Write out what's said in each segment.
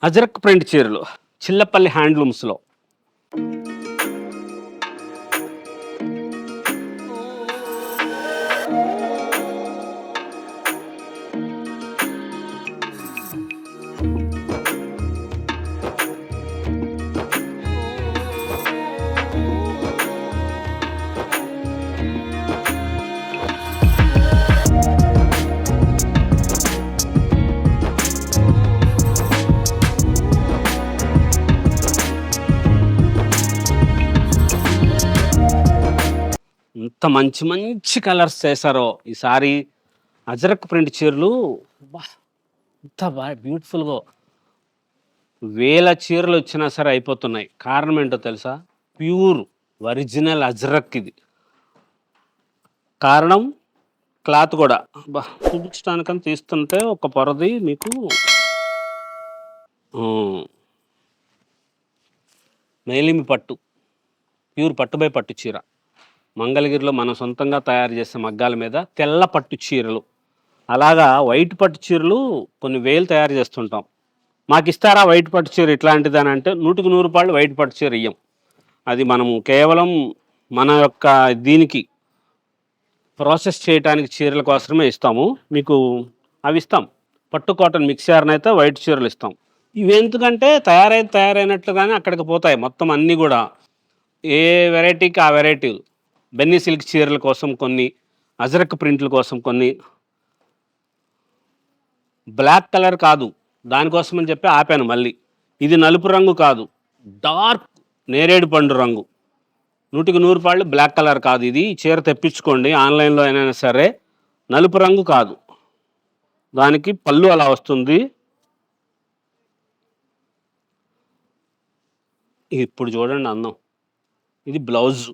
Ajrakh print చీరలు చిల్లపల్లి హ్యాండ్లూమ్స్లో. ఇంత మంచి మంచి కలర్స్ చేశారో ఈసారి అజరక్ ప్రింట్ చీరలు. బా, ఇంత బాగా బ్యూటిఫుల్గా వేల చీరలు వచ్చినా సరే అయిపోతున్నాయి. కారణం ఏంటో తెలుసా? ప్యూర్ ఒరిజినల్ అజరక్ ఇది. కారణం క్లాత్ కూడా బా చూపించడానికని తీస్తుంటే ఒక పొరది మీకు మేలిమి పట్టు, ప్యూర్ పట్టుబై పట్టు చీర. మంగళగిరిలో మనం సొంతంగా తయారు చేసే మగ్గాల మీద తెల్ల పట్టు చీరలు. అలాగా వైట్ పట్టు చీరలు కొన్ని వేలు తయారు చేస్తుంటాం. మాకు ఇస్తారా వైట్ పట్టు చీర ఇట్లాంటిది అని అంటే 100కి 100 రూపాయలు వైట్ పట్టు చీర ఇయ్యం. అది మనము కేవలం మన యొక్క దీనికి ప్రాసెస్ చేయడానికి చీరల కోసమే ఇస్తాము. మీకు అవి ఇస్తాం. పట్టు కాటన్ మిక్సర్ని అయితే వైట్ చీరలు ఇస్తాం. ఇవి ఎందుకంటే తయారైనట్లుగానే అక్కడికి పోతాయి మొత్తం అన్నీ కూడా. ఏ వెరైటీకి ఆ వెరైటీ. బెన్నీ సిల్క్ చీరల కోసం కొన్ని, అజరక్ ప్రింట్ల కోసం కొన్ని. బ్లాక్ కలర్ కాదు, దానికోసం అని చెప్పి ఆపాను మళ్ళీ. ఇది నలుపు రంగు కాదు, డార్క్ నేరేడు పండు రంగు. 100కి 100 రూపాయలు బ్లాక్ కలర్ కాదు. ఇది చీర తెప్పించుకోండి ఆన్లైన్లో అయినా సరే. నలుపు రంగు కాదు, దానికి పళ్ళు అలా వస్తుంది. ఇప్పుడు చూడండి అందం. ఇది బ్లౌజ్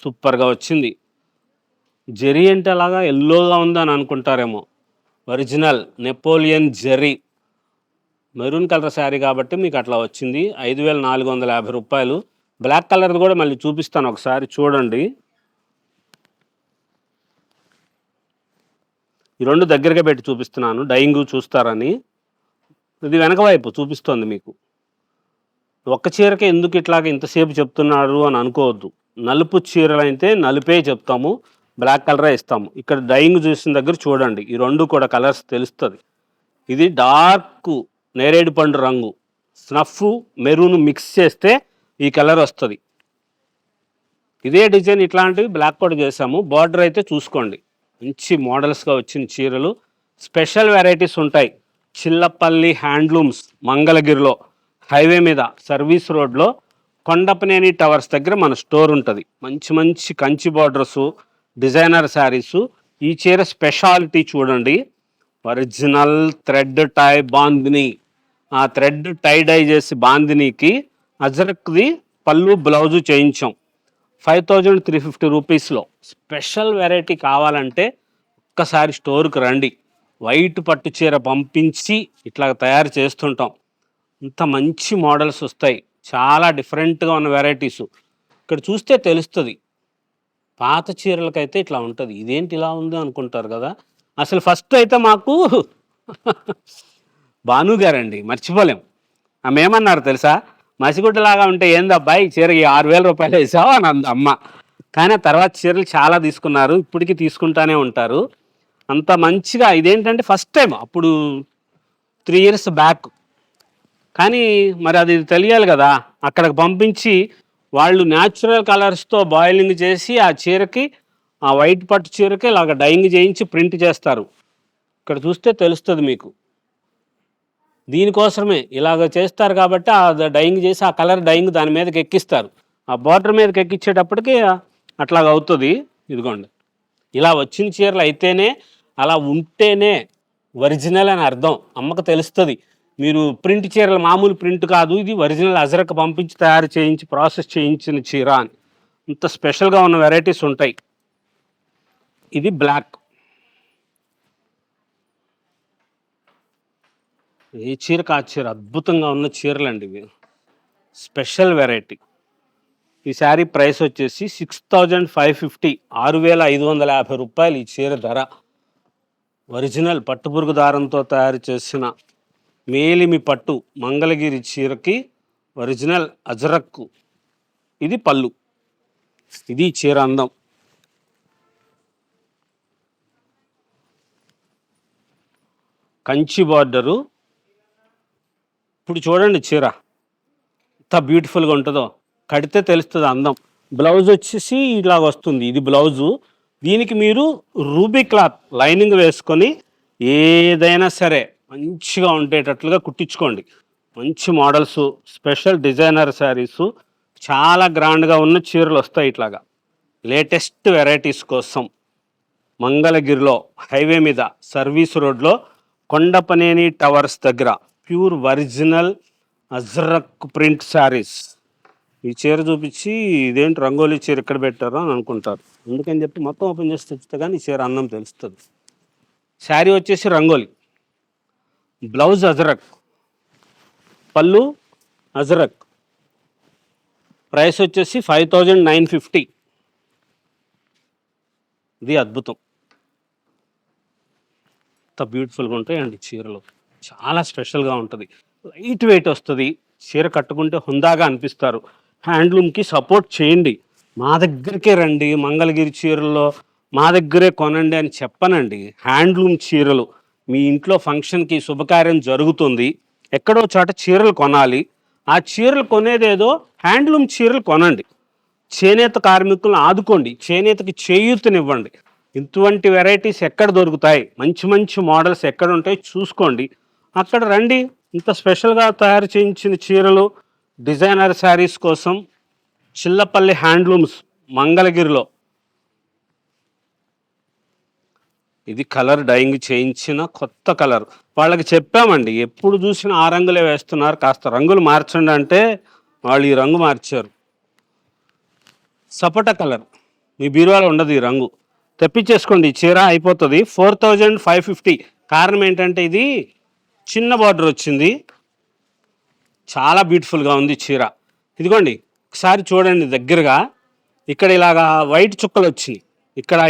సూపర్గా వచ్చింది. జెరీ అంటే అలాగా ఎల్లోగా ఉందని అనుకుంటారేమో. Original Napoleon zari maroon colour sari కాబట్టి మీకు అట్లా వచ్చింది. 5,450 రూపాయలు. బ్లాక్ కలర్ది కూడా మళ్ళీ చూపిస్తాను ఒకసారి చూడండి. ఈ రెండు దగ్గరగా పెట్టి చూపిస్తున్నాను డైయింగ్ చూస్తారని. ఇది వెనక వైపు చూపిస్తోంది మీకు. ఒక్క చీరకే ఎందుకు ఇట్లాగ ఇంతసేపు చెప్తున్నారు అని అనుకోవద్దు. నలుపు చీరలు అయితే నలుపే చెప్తాము, బ్లాక్ కలరే ఇస్తాము. ఇక్కడ డైయింగ్ చూసిన దగ్గర చూడండి, ఈ రెండు కూడా కలర్స్ తెలుస్తుంది. ఇది డార్క్ నేరేడు పండు రంగు, స్నఫ్ మెరూన్ మిక్స్ చేస్తే ఈ కలర్ వస్తుంది. ఇదే డిజైన్ ఇట్లాంటివి బ్లాక్ కూడా చేసాము. బార్డర్ అయితే చూసుకోండి, మంచి మోడల్స్గా వచ్చిన చీరలు. స్పెషల్ వెరైటీస్ ఉంటాయి. చిల్లపల్లి హ్యాండ్లూమ్స్ మంగళగిరిలో హైవే మీద సర్వీస్ రోడ్లో కొండపనేని టవర్స్ దగ్గర మన స్టోర్ ఉంటుంది. మంచి మంచి కంచి బార్డర్సు, డిజైనర్ శారీసు. ఈ చీర స్పెషాలిటీ చూడండి, ఒరిజినల్ థ్రెడ్ టై బాందిని. ఆ థ్రెడ్ టై డై చేసి బాందినీకి అజరక్ది పళ్ళు బ్లౌజు చేయించాం. 5,350 రూపీస్లో. స్పెషల్ వెరైటీ కావాలంటే ఒక్కసారి స్టోర్కి రండి. వైట్ పట్టు చీర పంపించి ఇట్లా తయారు చేస్తుంటాం. ఇంత మంచి మోడల్స్ వస్తాయి, చాలా డిఫరెంట్గా ఉన్న వెరైటీసు. ఇక్కడ చూస్తే తెలుస్తుంది. పాత చీరలకైతే ఇట్లా ఉంటుంది, ఇదేంటి ఇలా ఉంది అనుకుంటారు కదా. అసలు ఫస్ట్ అయితే మాకు భాను గారండి, మర్చిపోలేం. ఆమె ఏమన్నారు తెలుసా? మసిగుడ్డలాగా ఉంటే ఏందబ్బాయి చీరకి 6,000 రూపాయలు వేసావా అని అంది అమ్మ. కానీ తర్వాత చీరలు చాలా తీసుకున్నారు, ఇప్పటికీ తీసుకుంటానే ఉంటారు. అంత మంచిగా. ఇదేంటంటే ఫస్ట్ టైం, అప్పుడు 3 years బ్యాక్. కానీ మరి అది తెలియాలి కదా, అక్కడికి పంపించి వాళ్ళు న్యాచురల్ కలర్స్తో బాయిలింగ్ చేసి ఆ చీరకి, ఆ వైట్ పట్టు చీరకి ఇలాగ డైయింగ్ చేయించి ప్రింట్ చేస్తారు. ఇక్కడ చూస్తే తెలుస్తుంది మీకు. దీనికోసమే ఇలాగ చేస్తారు కాబట్టి ఆ డైయింగ్ చేసి ఆ కలర్ డైయింగ్ దాని మీదకి ఎక్కిస్తారు. ఆ బార్డర్ మీదకి ఎక్కించేటప్పటికి అట్లాగ అవుతుంది. ఇదిగోండి, ఇలా వచ్చిన చీరలు అయితేనే, అలా ఉంటేనే ఒరిజినల్ అని అర్థం. అమ్మకు తెలుస్తుంది. మీరు ప్రింట్ చీరలు మామూలు ప్రింట్ కాదు, ఇది ఒరిజినల్ అజరక్ పంపించి తయారు చేయించి ప్రాసెస్ చేయించిన చీర అని. ఇంత స్పెషల్గా ఉన్న వెరైటీస్ ఉంటాయి. ఇది బ్లాక్. ఏ చీరకు ఆ చీర అద్భుతంగా ఉన్న చీరలు అండి ఇవి. Special variety. ఈ శారీ ప్రైస్ వచ్చేసి 6,550, 6,550 రూపాయలు ఈ చీర ధర. ఒరిజినల్ పట్టుపురుగు దారంతో తయారు చేసిన మేలిమి పట్టు మంగళగిరి చీరకి ఒరిజినల్ అజరక్కు. ఇది పళ్ళు. ఇది చీర అందం. కంచి బార్డరు. ఇప్పుడు చూడండి చీర ఎంత బ్యూటిఫుల్గా ఉంటుందో, కడితే తెలుస్తుంది అందం. బ్లౌజ్ వచ్చేసి ఇలాగ వస్తుంది, ఇది బ్లౌజు. దీనికి మీరు రూబీ క్లాత్ లైనింగ్ వేసుకొని ఏదైనా సరే మంచిగా ఉండేటట్లుగా కుట్టించుకోండి. మంచి మోడల్స్, స్పెషల్ డిజైనర్ శారీసు, చాలా గ్రాండ్గా ఉన్న చీరలు వస్తాయి ఇట్లాగా. లేటెస్ట్ వెరైటీస్ కోసం మంగళగిరిలో హైవే మీద సర్వీస్ రోడ్లో కొండపనేని టవర్స్ దగ్గర pure original Ajrakh print saris. ఈ చీర చూపించి ఇదేంటి రంగోలీ చీర ఎక్కడ పెట్టారో అని అనుకుంటారు. అందుకని చెప్పి మొత్తం ఓపెన్ చేసి తెచ్చితే కానీ ఈ చీర అన్నం తెలుస్తుంది. శారీ వచ్చేసి రంగోలీ, బ్లౌజ్ అజరక్, పళ్ళు అజరక్. ప్రైస్ వచ్చేసి 5950. ఇది అద్భుతం. ఎంత బ్యూటిఫుల్గా ఉంటాయండి చీరలు, చాలా స్పెషల్గా ఉంటుంది. లైట్ వెయిట్ వస్తుంది. చీర కట్టుకుంటే హుందాగా అనిపిస్తారు. హ్యాండ్లూమ్కి సపోర్ట్ చేయండి. మా దగ్గరికే రండి, మంగళగిరి చీరల్లో మా దగ్గరే కొనండి అని చెప్పనండి. హ్యాండ్లూమ్ చీరలు మీ ఇంట్లో ఫంక్షన్కి శుభకార్యం జరుగుతుంది, ఎక్కడో చోట చీరలు కొనాలి. ఆ చీరలు కొనేదేదో హ్యాండ్లూమ్ చీరలు కొనండి. చేనేత కార్మికులను ఆదుకోండి, చేనేతకి చేయూతనివ్వండి. ఇటువంటి వెరైటీస్ ఎక్కడ దొరుకుతాయి, మంచి మంచి మోడల్స్ ఎక్కడ ఉంటాయి చూసుకోండి, అక్కడ రండి. ఇంత స్పెషల్గా తయారు చేయించిన చీరలు, డిజైనర్ శారీస్ కోసం చిల్లపల్లి హ్యాండ్లూమ్స్ మంగళగిరిలో. ఇది కలర్ డైయింగ్ చేయించిన కొత్త కలర్. వాళ్ళకి చెప్పామండి, ఎప్పుడు చూసినా ఆ రంగులే వేస్తున్నారు, కాస్త రంగులు మార్చండి అంటే వాళ్ళు ఈ రంగు మార్చారు. సపోటా కలర్ మీ బీరువాలో ఉండదు ఈ రంగు. తెప్పించేసుకోండి, ఈ చీర అయిపోతుంది. 4550. కారణం ఏంటంటే ఇది చిన్న బార్డర్ వచ్చింది, చాలా బ్యూటిఫుల్గా ఉంది చీర. ఇదిగోండి ఒకసారి చూడండి దగ్గరగా. ఇక్కడ ఇలాగా వైట్ చుక్కలు వచ్చినాయి,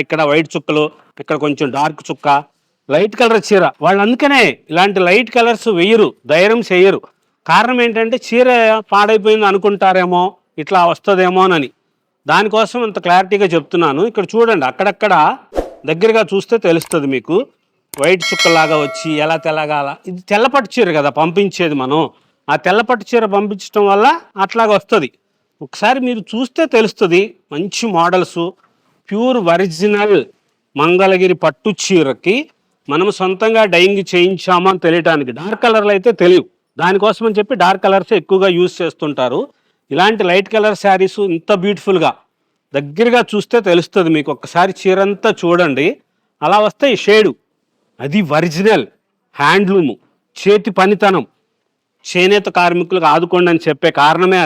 ఇక్కడ వైట్ చుక్కలు, ఇక్కడ కొంచెం డార్క్ చుక్క, లైట్ కలర్ చీర. వాళ్ళు అందుకనే ఇలాంటి లైట్ కలర్స్ వేయరు, ధైర్యం చేయరు. కారణం ఏంటంటే చీర పాడైపోయింది అనుకుంటారేమో, ఇట్లా వస్తుందేమోనని. దానికోసం అంత క్లారిటీగా చెప్తున్నాను. ఇక్కడ చూడండి, అక్కడక్కడ దగ్గరగా చూస్తే తెలుస్తుంది మీకు. వైట్ చుక్కలాగా వచ్చి ఎలా తెల్లగాల. ఇది తెల్లపట్టు చీర కదా పంపించేది మనం, ఆ తెల్లపట్టు చీర పంపించడం వల్ల అట్లాగా వస్తుంది. ఒకసారి మీరు చూస్తే తెలుస్తుంది. మంచి మోడల్స్, ప్యూర్ ఒరిజినల్ మంగళగిరి పట్టు చీరకి మనం సొంతంగా డైయింగ్ చేయించామా అని తెలియటానికి. డార్క్ కలర్లు అయితే తెలియవు, దానికోసం అని చెప్పి డార్క్ కలర్స్ ఎక్కువగా యూజ్ చేస్తుంటారు. ఇలాంటి లైట్ కలర్ శారీస్ ఇంత బ్యూటిఫుల్గా దగ్గరగా చూస్తే తెలుస్తుంది మీకు. ఒక్కసారి చీరంతా చూడండి, అలా వస్తే ఈ షేడు. అది ఒరిజినల్ హ్యాండ్లూము, చేతి పనితనం. చేనేత కార్మికులకు ఆదుకోండి అని చెప్పే కారణమే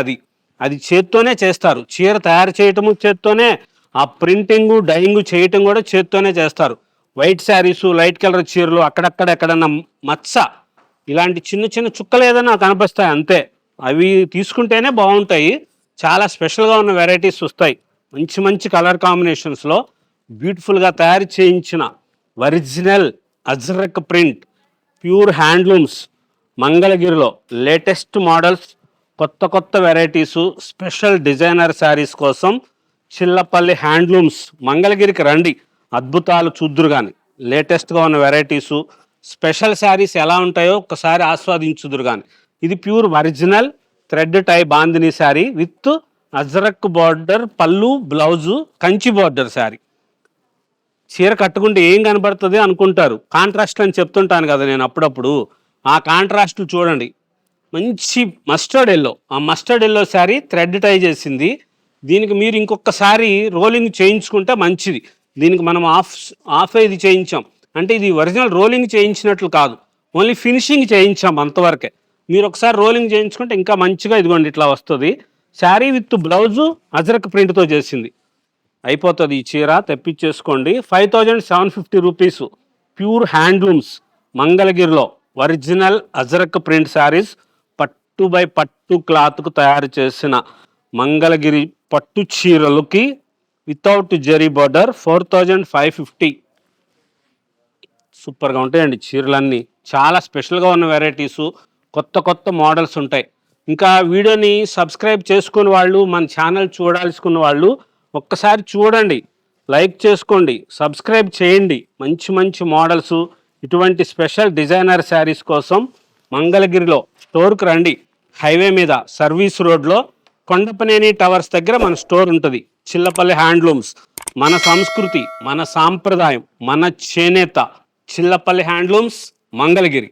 అది చేత్తోనే చేస్తారు. చీర తయారు చేయటము చేత్తోనే, ఆ ప్రింటింగు డైయింగు చేయటం కూడా చేత్తోనే చేస్తారు. వైట్ శారీసు, లైట్ కలర్ చీరలు అక్కడక్కడ ఎక్కడన్నా మచ్చ, ఇలాంటి చిన్న చిన్న చుక్కలు ఏదైనా కనిపిస్తాయి అంతే. అవి తీసుకుంటేనే బాగుంటాయి. చాలా స్పెషల్గా ఉన్న వెరైటీస్ వస్తాయి. మంచి మంచి కలర్ కాంబినేషన్స్లో బ్యూటిఫుల్గా తయారు చేయించిన original Ajrakh print pure handlooms మంగళగిరిలో లేటెస్ట్ మోడల్స్, కొత్త కొత్త వెరైటీసు, స్పెషల్ డిజైనర్ శారీస్ కోసం చిల్లపల్లి హ్యాండ్లూమ్స్ మంగళగిరికి రండి. అద్భుతాలు చూద్దురు కానీ, లేటెస్ట్గా ఉన్న వెరైటీసు, స్పెషల్ శారీస్ ఎలా ఉంటాయో ఒకసారి ఆస్వాదించుదురు కానీ. ఇది pure original thread tie bandhani sari with Ajrakh border, పళ్ళు, బ్లౌజు, కంచి బార్డర్ శారీ. చీర కట్టుకుంటే ఏం కనబడుతుంది అనుకుంటారు, కాంట్రాస్ట్ అని చెప్తుంటాను కదా నేను అప్పుడప్పుడు. ఆ కాంట్రాస్ట్ చూడండి, మంచి మస్టర్డ్ ఎల్లో, ఆ మస్టర్డ్ ఎల్లో శారీ థ్రెడ్ టై చేసింది. దీనికి మీరు ఇంకొకసారి రోలింగ్ చేయించుకుంటే మంచిది. దీనికి మనం ఆఫ్ ఇది చేయించాం అంటే ఇది ఒరిజినల్ రోలింగ్ చేయించినట్లు కాదు, ఓన్లీ ఫినిషింగ్ చేయించాం అంతవరకే. మీరు ఒకసారి రోలింగ్ చేయించుకుంటే ఇంకా మంచిగా ఇదిగోండి ఇట్లా వస్తుంది. శారీ విత్ బ్లౌజు అజరక్ ప్రింట్తో చేసింది. అయిపోతుంది ఈ చీర, తెప్పించేసుకోండి. 5750 రూపీస్. ప్యూర్ హ్యాండ్లూమ్స్ మంగళగిరిలో ఒరిజినల్ అజరక్ ప్రింట్ శారీస్, పట్టు బై పట్టు క్లాత్కు తయారు చేసిన మంగళగిరి పట్టు చీరలకి వితౌట్ జరీ బార్డర్ 4550. సూపర్గా ఉంటాయండి చీరలన్నీ. చాలా స్పెషల్గా ఉన్న వెరైటీసు, కొత్త కొత్త మోడల్స్ ఉంటాయి. ఇంకా వీడియోని సబ్స్క్రైబ్ చేసుకుని వాళ్ళు, మన ఛానల్ చూడాల్సుకున్న వాళ్ళు ఒక్కసారి చూడండి, లైక్ చేసుకోండి, సబ్స్క్రైబ్ చేయండి. మంచి మంచి మోడల్స్, ఇటువంటి స్పెషల్ డిజైనర్ శారీస్ కోసం మంగళగిరిలో స్టోర్కి రండి. హైవే మీద సర్వీస్ రోడ్లో కొండపనేని టవర్స్ దగ్గర మన స్టోర్ ఉంటుంది. చిల్లపల్లి హ్యాండ్లూమ్స్. మన సంస్కృతి, మన సాంప్రదాయం, మన చేనేత. చిల్లపల్లి హ్యాండ్లూమ్స్, మంగళగిరి.